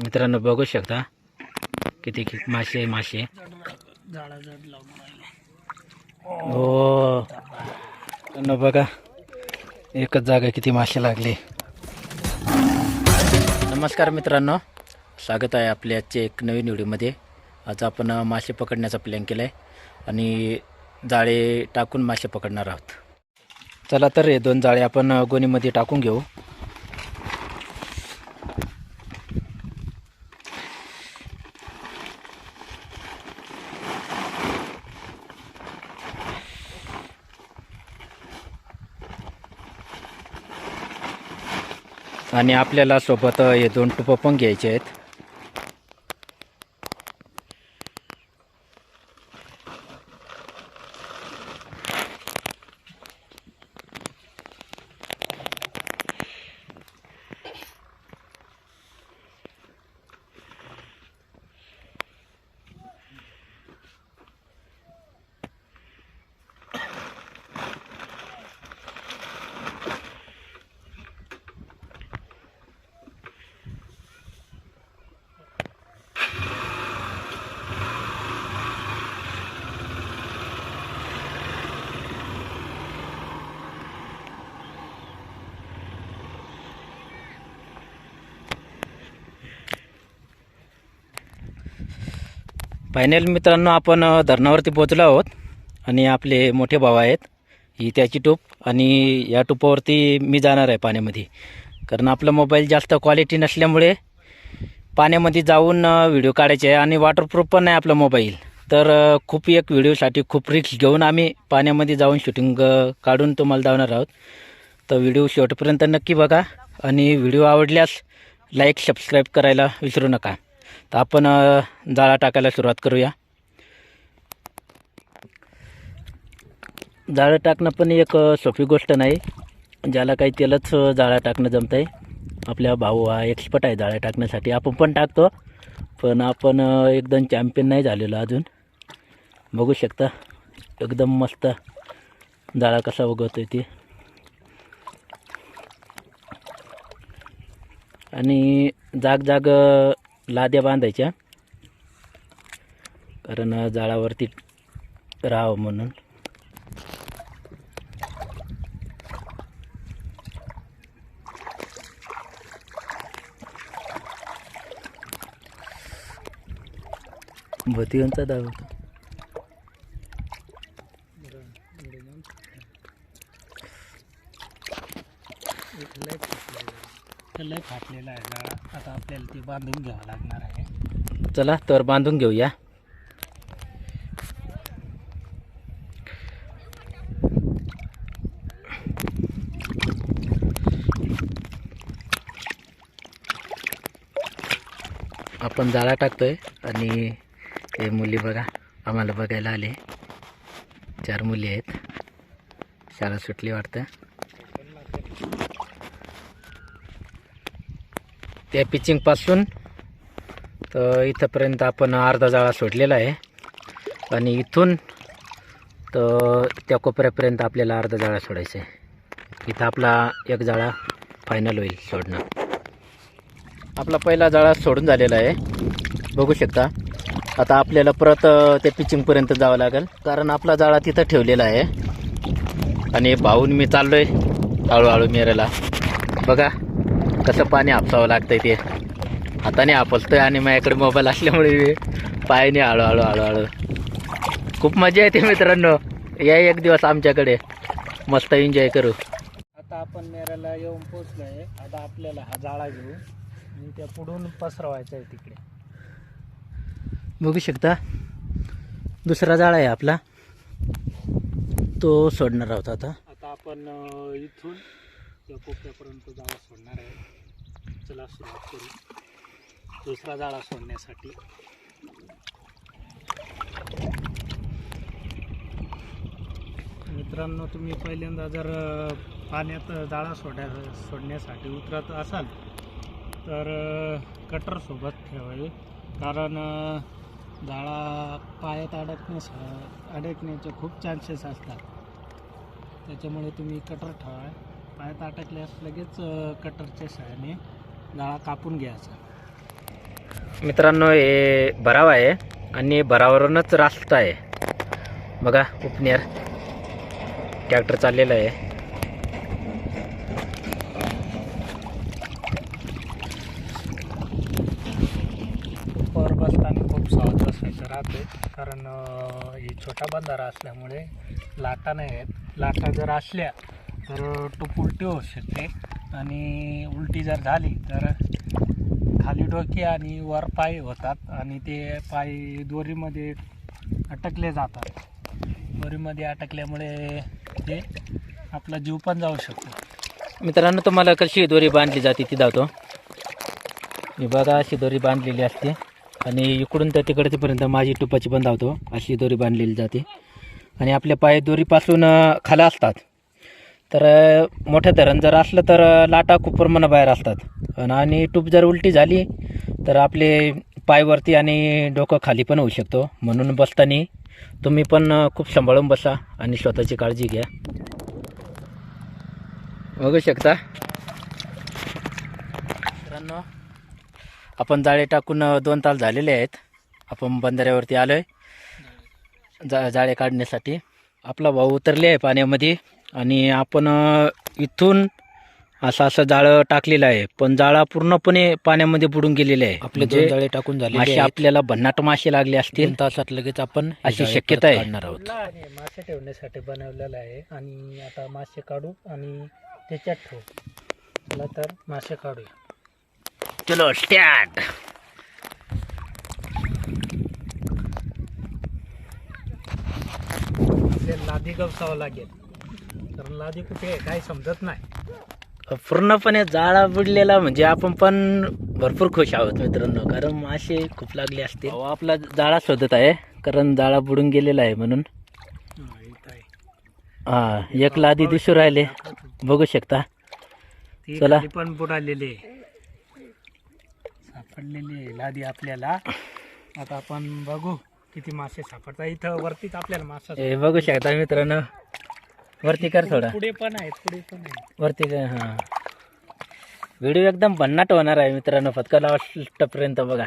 मित्रांनो बघू शकता किती मासे मासे हो बघा एकच जागा किती मासे लागले. नमस्कार मित्रांनो, स्वागत आहे आपल्या आजच्या एक नवीन व्हिडिओमध्ये. आज आपण मासे पकडण्याचा प्लॅन केला आहे आणि जाळे टाकून मासे पकडणार आहोत. चला तर हे दोन जाळे आपण गोणीमध्ये टाकून घेऊ. आणि आपल्याला सोबत हे दोन टुपं पण घ्यायचे आहेत. फायनल मित्रांनो, आपण धरणावरती पोहोचलो आहोत आणि आपले मोठे भाऊ आहेत. ही त्याची टूप आणि या टूपावरती मी जाणार आहे पाण्यामध्ये, कारण आपला मोबाईल जास्त क्वालिटी नसल्यामुळे पाण्यामध्ये जाऊन व्हिडिओ काढायचे आहे आणि वॉटरप्रूफ पण नाही आपला मोबाईल. तर खूप एक व्हिडिओसाठी खूप रिस्क घेऊन आम्ही पाण्यामध्ये जाऊन शूटिंग काढून तुम्हाला दाखवणार आहोत. तर व्हिडिओ शेवटपर्यंत नक्की बघा आणि व्हिडिओ आवडल्यास लाईक सबस्क्राईब करायला विसरू नका. तर आपण जाळा टाकायला सुरुवात करूया. जाळं टाकणं पण एक सोपी गोष्ट नाही. ज्याला काही त्यालाच जाळा टाकणं जमत आहे. आपल्या भाऊ हा एक्सपर्ट आहे जाळ्या टाकण्यासाठी. आपण पण टाकतो, पण आपण एकदम चॅम्पियन नाही झालेलो अजून. बघू शकता एकदम मस्त जाळा कसा उगवतोय ते. आणि जाग लाद्या बांधायच्या, कारण जाळावरती राहावं म्हणून. भतीयांचा दाव होता. लय फाटलेला आहे जाळा. आता आपल्याला ते बांधून घ्यावं लागणार आहे. चला तर बांधून घेऊया. आपण जाळा टाकतोय आणि हे मुली बघा आम्हाला बघायला आले. 4 मुली आहेत. शाळा सुटली वाटतं. त्या पिचिंग पासून तर इथंपर्यंत आपण अर्धा जाळा सोडलेला आहे आणि इथून तर त्या कोपऱ्यापर्यंत आपल्याला अर्धा जाळा सोडायचा आहे. इथं आपला एक जाळा फायनल होईल सोडणं. आपला पहिला जाळा सोडून झालेला आहे, बघू शकता. आता आपल्याला परत त्या पिचिंगपर्यंत जावं लागेल, कारण आपला जाळा तिथं ठेवलेला आहे. आणि भाऊन मी चाललोय हळूहळू मेरायला. बघा कसं पाणी आपसावं लागतंय. ते हाताने आपसतोय आणि माझ्याकडे मोबाईल असल्यामुळे पायाने हळूहळू. खूप मजा येते मित्रांनो. या एक दिवस आमच्याकडे, मस्त एन्जॉय करू. आता आपण मेऱ्याला येऊन पोचलो आहे. आता आपल्याला हा जाळा घेऊ आणि त्या पुढून पसरवायचा आहे तिकडे. बघू शकता दुसरा जाळा आहे आपला, तो सोडणार आहोत. आता आपण इथून त्या कोपऱ्यापर्यंत जाळा सोडणार आहे. चला सुरुवात करू दुसरा जाळा सोडण्यासाठी. मित्रांनो, तुम्ही पहिल्यांदा जर पाण्यात जाळा सोडण्यासाठी उतरत असाल तर कटर सोबत ठेवावे, कारण जाळा पायात अडकण्याचे खूप चान्सेस असतात. त्याच्यामुळे तुम्ही कटर ठेवा. पायात अटकल्यास लगेच कटरच्या सहाय्याने जाळा कापून घ्यायचा. मित्रांनो, हे भराव आहे आणि भरावरूनच रास्त आहे. बघा उपनेर ट्रॅक्टर चाललेला आहे. वर बसताना खूप सावध बसायचं राहते, कारण ही छोटा बंधारा असल्यामुळे लाटा नाही आहेत. लाटा जर असल्या तर टूप उलटी होऊ शकते आणि उलटी जर झाली तर खाली डोके आणि वर पाय होतात आणि ते पाय दोरीमध्ये अटकले जातात. दोरीमध्ये अटकल्यामुळे ते आपला जीव पण जाऊ शकतो. मित्रांनो, तुम्हाला कशी दोरी बांधली जाते ती धावतो. मी बघा अशी दोरी बांधलेली असते आणि इकडून तर तिकडच्यापर्यंत माझी टुपाची पण धावतो. अशी दोरी बांधलेली जाते आणि आपल्या पाय दोरीपासून खाली असतात. तर मोठं धरण जर असलं तर लाटा खूप प्रमाणात बाहेर असतात आणि टूप जर उलटी झाली तर आपले पायवरती आणि डोकं खाली पण होऊ शकतो. म्हणून बसताना तुम्ही पण खूप सांभाळून बसा आणि स्वतःची काळजी घ्या. बघू शकता मित्रांनो, आपण जाळे टाकून 2 तास झालेले आहेत. आपण बंधाऱ्यावरती आलो आहे जाळे काढण्यासाठी. आपला भाऊ उतरले आहे पाण्यामध्ये आणि आपण इथून असं जाळं टाकलेलं आहे, पण जाळा पूर्णपणे पाण्यामध्ये बुडून गेलेले आहे. आपले 2 जाळे टाकून झाले मासे आपल्याला भन्नाट मासे लागले असतील. 2 तासात लगेच आपण अशी शक्यता आहे. मासे ठेवण्यासाठी बनवलेला आहे आणि आता मासे काढू आणि त्याच्यात ठेवू. चला तर मासे काढूया. चलो स्टार्ट. आपल्याला लादी गवसावं लागेल, कारण लादी कुठे आहे काही समजत नाही. पूर्णपणे जाळा बुडलेला म्हणजे आपण पण भरपूर खुश आहोत मित्रांनो, कारण मासे खूप लागले असतील. आपला जाळा शोधत आहे कारण जाळा बुडून गेलेला आहे म्हणून. हा, एक लादी दिसू राहिले, बघू शकता. चला, पण बुडालेली सापडलेली लादी आपल्याला. आता आपण बघू किती मासे सापडतात. इथं वरतीच आपल्याला मासा हे बघू शकता मित्रांनो. वरती कर थोडा. पुढे पण आहेत वरती कर. हां, व्हिडिओ एकदम भन्नाट होणार आहे मित्रांनो. फक्त लास्टपर्यंत बघा.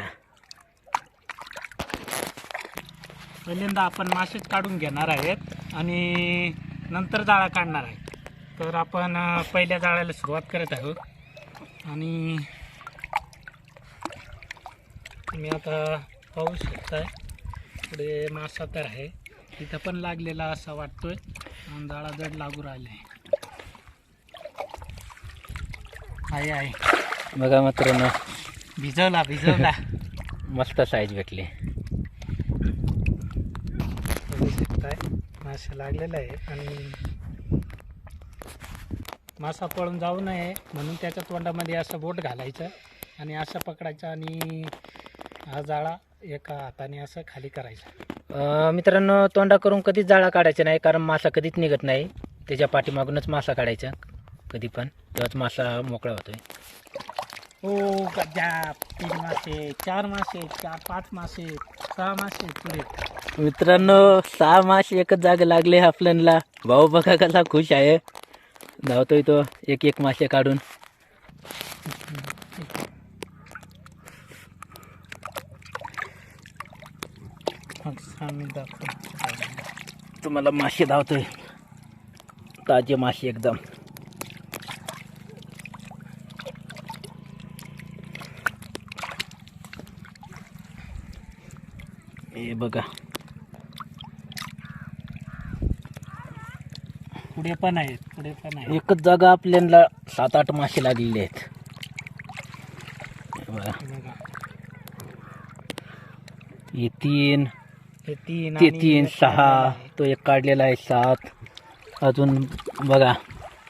पहिल्यांदा आपण मासेच काढून घेणार आहेत आणि नंतर जाळा काढणार आहे. तर आपण पहिल्या जाळ्याला सुरुवात करत आहोत आणि तुम्ही आता पाहू शकताय पुढे मासा तर आहे. तिथं पण लागलेला असा वाटतोय आणि जाळा जड लागू राहिले आहे. बघा मित्रांनो, भिजवला मस्त साईज भेटली. बघू शकताय मासा लागलेला आहे आणि मासा पळून जाऊ नये म्हणून त्याच्या तोंडामध्ये असं बोट घालायचं आणि असं पकडायचं आणि हा जाळा एका हाताने असं खाली करायचा. मित्रांनो, तोंडा करून कधीच जाळा काढायचा नाही, कारण मासा कधीच निघत नाही. त्याच्या पाठीमागूनच मासा काढायचा कधी पण, तेव्हाच मासा मोकळा होतोय. हो गजा, 3 मासे, 4 मासे, 5 मासे, 6 मासे पुढे. मित्रांनो, 6 मासे एकच जागा लागले आपल्याला. भाऊ बघा कसा खुश आहे, धावतोय तो एक मासे काढून. तुम्हाला मासे धावतोय, ताजे मासे एकदम. हे बघा, पुढे पण आहेत. एकच जागा आपल्याला 7-8 मासे लागलेले आहेत. हे बघा, हे 3 ते 3, 6, तो एक काढलेला आहे 7, अजून बघा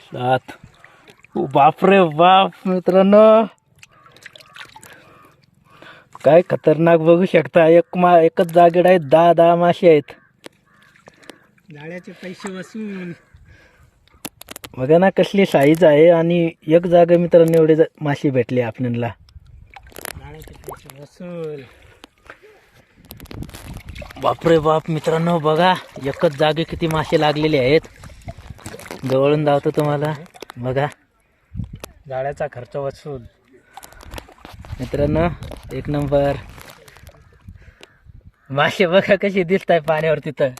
7. बापरे बाप मित्रांनो, काय खतरनाक. बघू शकता, एकच जागेत आहेत 10 मासे आहेत. जाळ्याचे पैसे वसूल. बघा ना कसली साईज आहे आणि एक जागा मित्रांनो एवढे मासे भेटले आपल्याला. जाळ्याचे पैसे वसूल. बापरे बाप मित्रांनो, बघा एकच जागे किती मासे लागलेले आहेत. जवळून धावतो तुम्हाला. बघा जाळ्याचा खर्च वसूल. मित्रांनो एक नंबर मासे बघा कशी दिसत आहे पाण्यावर, तिथं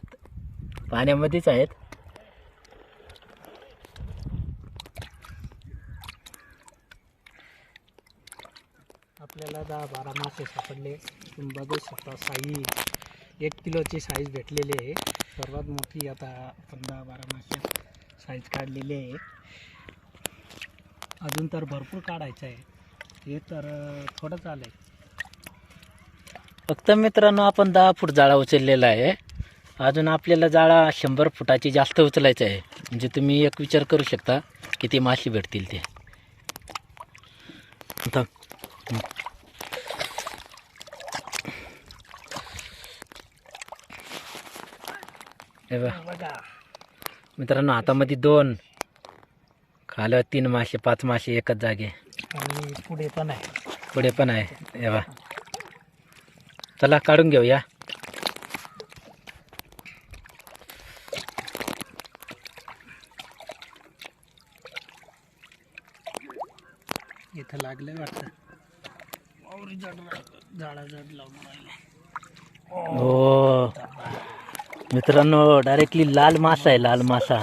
पाण्यामध्येच आहेत. आपल्याला 10-12 मासे सापडले. तुम्ही बघू शकता साईज 1 किलोची साईज भेटलेली आहे. सर्वात मोठी आता आपण 10-12 मासे साईज काढलेली आहे. अजून तर भरपूर काढायचं आहे. हे तर थोडंच आलं आहे. फक्त मित्रांनो आपण 10 फूट जाळा उचललेला आहे. अजून आपल्याला जाळा 100 फुटाची जास्त उचलायचा आहे. म्हणजे तुम्ही एक विचार करू शकता किती मासे भेटतील ते. थांब. हे बघा मित्रांनो हातामध्ये 2, खालं 3 मासे, 5 मासे एकच जागे. आणि पुढे पण आहे. पुढे पण आहे. हे बघा चला काढून घेऊया. इथं लागले वाटतं. झाडा जड लावून राहिले. हो मित्रांनो डायरेक्टली लाल मासा आहे, लाल मासा.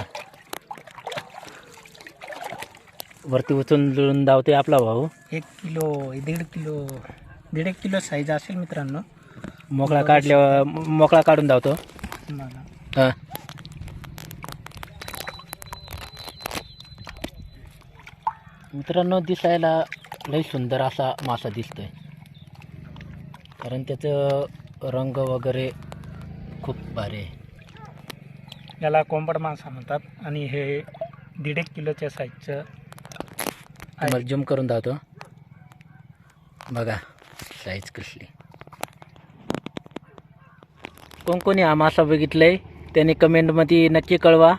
वरती उचलून धावतोय आपला भाऊ. 1 किलो 1.5 किलो 1.5 किलो साईज असेल मित्रांनो. मोकळा काढून धावतो. मला हा मित्रांनो दिसायला लई सुंदर असा मासा दिसतोय, कारण त्याचं रंग वगैरे खूप भारी आहे. याला कोंबड मासा म्हणतात. आणि हे 1.5 किलोच्या साईजचं तुम्हाला झूम करून धावतो. बघा साईज कसली. कोणी हा मासा बघितलाय त्याने कमेंटमध्ये नक्की कळवा.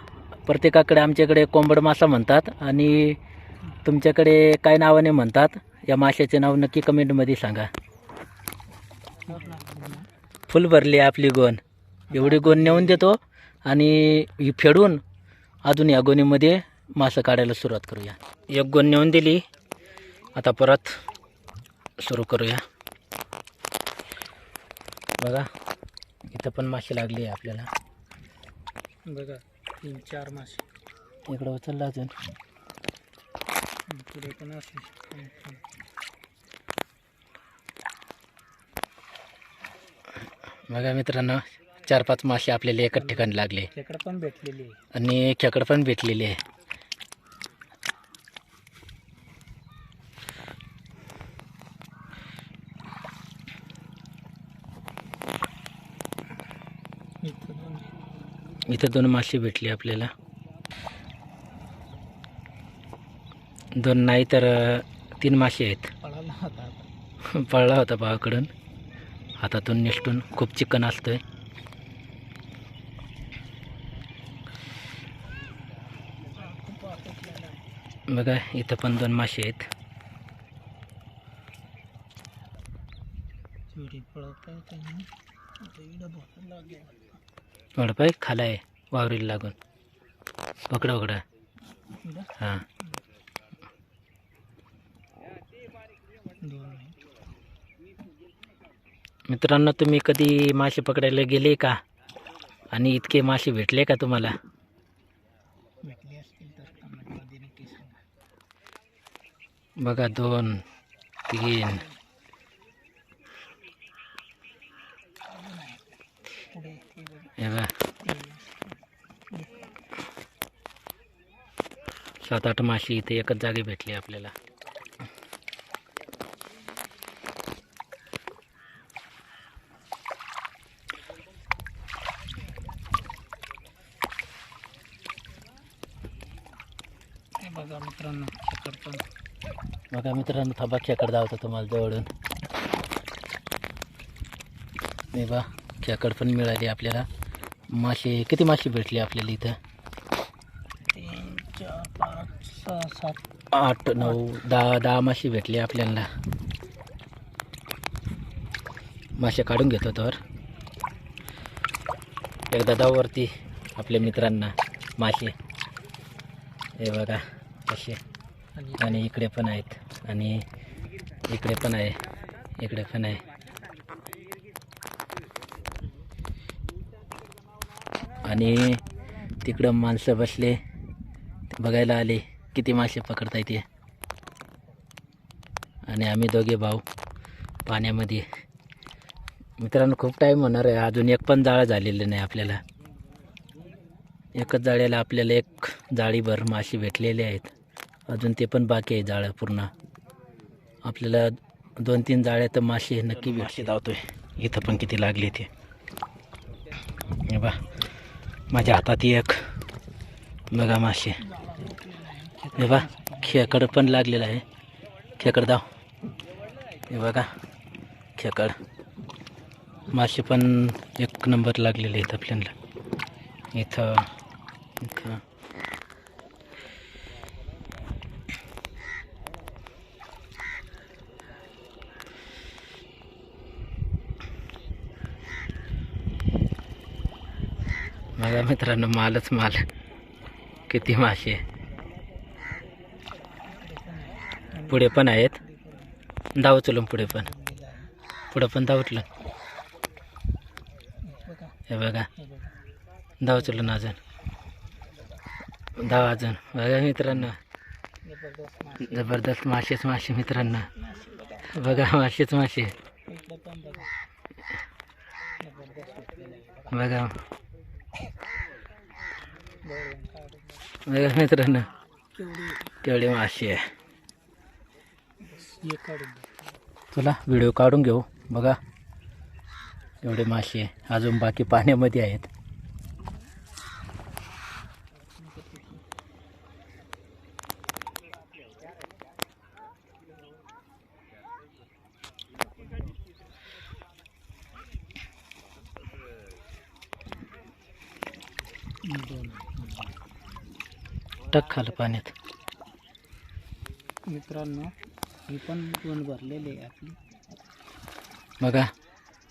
प्रत्येकाकडे आमच्याकडे कोंबड मासा म्हणतात आणि तुमच्याकडे काय नावाने म्हणतात या माशाचे नाव नक्की कमेंटमध्ये सांगा. फुल भरली आपली गोण. एवढी गोण नेऊन देतो आणि ही फेडून अजून या गोणीमध्ये मासे काढायला सुरुवात करूया. एक गोण नेऊन दिली, आता परत सुरू करूया. बघा इथं पण मासे लागली आहे आपल्याला. बघा 3-4 मासे. इकडं उचलला अजून. पुढे पण असेल. बघा मित्रांनो 4-5 मासे आपल्याला एकच ठिकाणी लागले खेकडं पण भेटलेली आहे. आणि खेकडं पण भेटलेली आहे. इथं 2 मासे भेटले आपल्याला. 2 नाही तर 3 मासे आहेत. पळाला होता. पळला होता भावाकडून, हातातून निसटून. खूप चिकन असतोय. बघा इथं पण 2 मासे आहेत. वडपाय खाला आहे वावरीला लागून. पकडा पकडा. हां मित्रांनो तुम्ही कधी मासे पकडायला गेले का आणि इतके मासे भेटले का तुम्हाला? बघा 2, 3 हे बघा 7-8 मासे इथे एकच जागी भेटली आपल्याला. बघा मित्रांनो थांबा खेकड धावतो तुम्हाला जवळून. हे बघा खेकड पण मिळाली आपल्याला. मासे किती मासे भेटले आपल्याला इथं? 3, 4, 5, 6, 7, 8, 9, 10 मासे भेटले आपल्याला. मासे काढून घेतो तर एकदा दावरती आपल्या मित्रांना मासे. हे बघा असे. आणि इकडे पण आहेत आणि इकडे पण आहे, इकडे पण आहे. आणि तिकडं माणसं बसले बघायला आले किती मासे पकडता येते. आणि आम्ही दोघे भाऊ पाण्यामध्ये. मित्रांनो खूप टाईम होणार आहे, अजून एक पण जाळं झालेलं नाही आपल्याला. एकच जाळ्याला आपल्याला एक जाळीभर मासे भेटलेले आहेत, अजून ते पण बाकी आहे जाळं पूर्ण. आपल्याला 2-3 जाळ्यात मासे नक्की मासे धावतोय. इथं पण किती लागले ते हे बा, माझ्या हातात एक बघा मासे. हे बा खेकड पण लागलेलं आहे. खेकड धाव, हे बघा खेकड. मासे पण एक नंबर लागलेले आहेत आपल्याला इथं. बघा मित्रांनो, मालच माल. किती मासे पुढे पण आहेत. धाव चलून पुढे पण धाव उठलं. हे बघा धाव चलून अजून धाव अजून. बघा मित्रांनो, जबरदस्त मासेच मासे मित्रांनो. बघा मासेच मासे. बघा बघा मित्रांनो केवढे मासे आहे. चला व्हिडिओ काढून घेऊ. बघा एवढे मासे अजून बाकी पाण्यामध्ये आहेत. टक खालं पाण्यात. मित्रांनो ही पण गोण भरलेली आहे आपली. बघा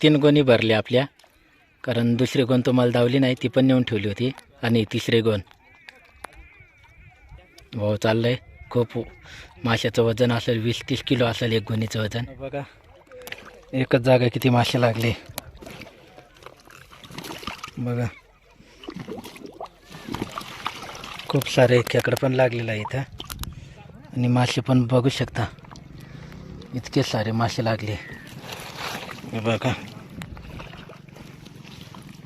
3 गोणी भरले आपल्या, कारण दुसरी गोण तुम्हाला धावली नाही, ती पण नेऊन ठेवली होती. आणि तिसरे गोण भाऊ चाललंय. खूप माशाचं वजन असेल 20-30 किलो असेल एक गोणीचं वजन. बघा एकच जागा किती मासे लागले. बघा खूप सारे खेकडं पण लागलेलं आहे इथं. आणि मासे पण बघू शकता, इतके सारे मासे लागले. हे बघा,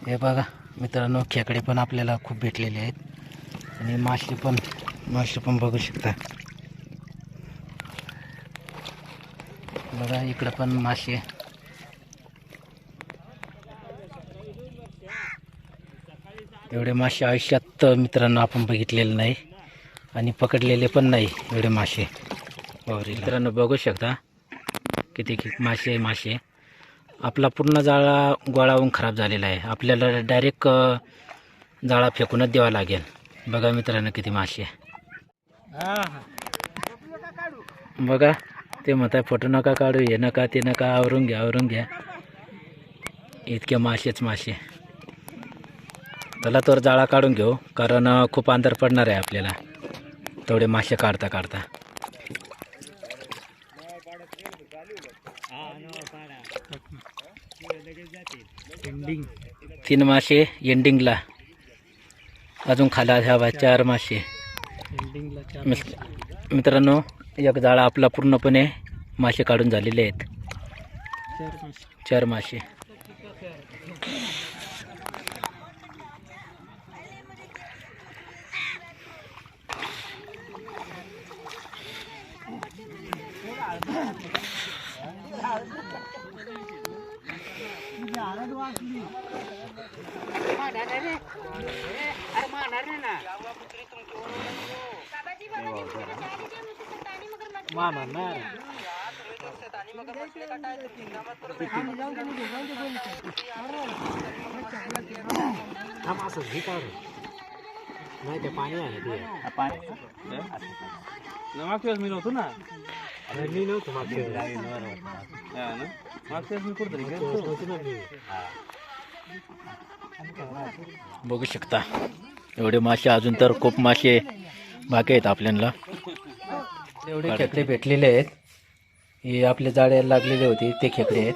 हे बघा मित्रांनो, खेकडे पण आपल्याला खूप भेटलेले आहेत. आणि मासे पण बघू शकता. बघा इकडं पण मासे. एवढे मासे आयुष्यात मित्रांनो आपण बघितलेले नाही आणि पकडलेले पण नाही एवढे मासे. मित्रांनो बघू शकता किती मासे. आपला पूर्ण जाळा गोळावून खराब झालेला आहे. आपल्याला डायरेक्ट जाळा फेकूनच द्यावा लागेल. बघा मित्रांनो किती मासे. बघा ते म्हणताय फोटो नका काढू, हे नका ते नका, आवरून घ्या. इतके मासेच मासे. चला तर जाळा काढून घेऊ, कारण खूप अंतर पडणार आहे आपल्याला तेवढे मासे काढता. एंडिंग 3 मासे एंडिंगला. अजून खाला ह्या 4 मासे. एंडिंगला मित्रांनो एक जाळा आपला पूर्णपणे मासे काढून झालेले आहेत. 4 मासे. नाही ते पाणी आहे ते मागच्या वेळेस मी नव्हतो ना. मी नव्हतो मागच्या वेळेस मी कुठतरी बघू शकता एवढे मासे अजून तर खूप मासे बाकी आहेत आपल्याला. एवढे खेकडे भेटलेले आहेत. हे आपले जाळ्याला लागलेले होते ते खेकडे आहेत.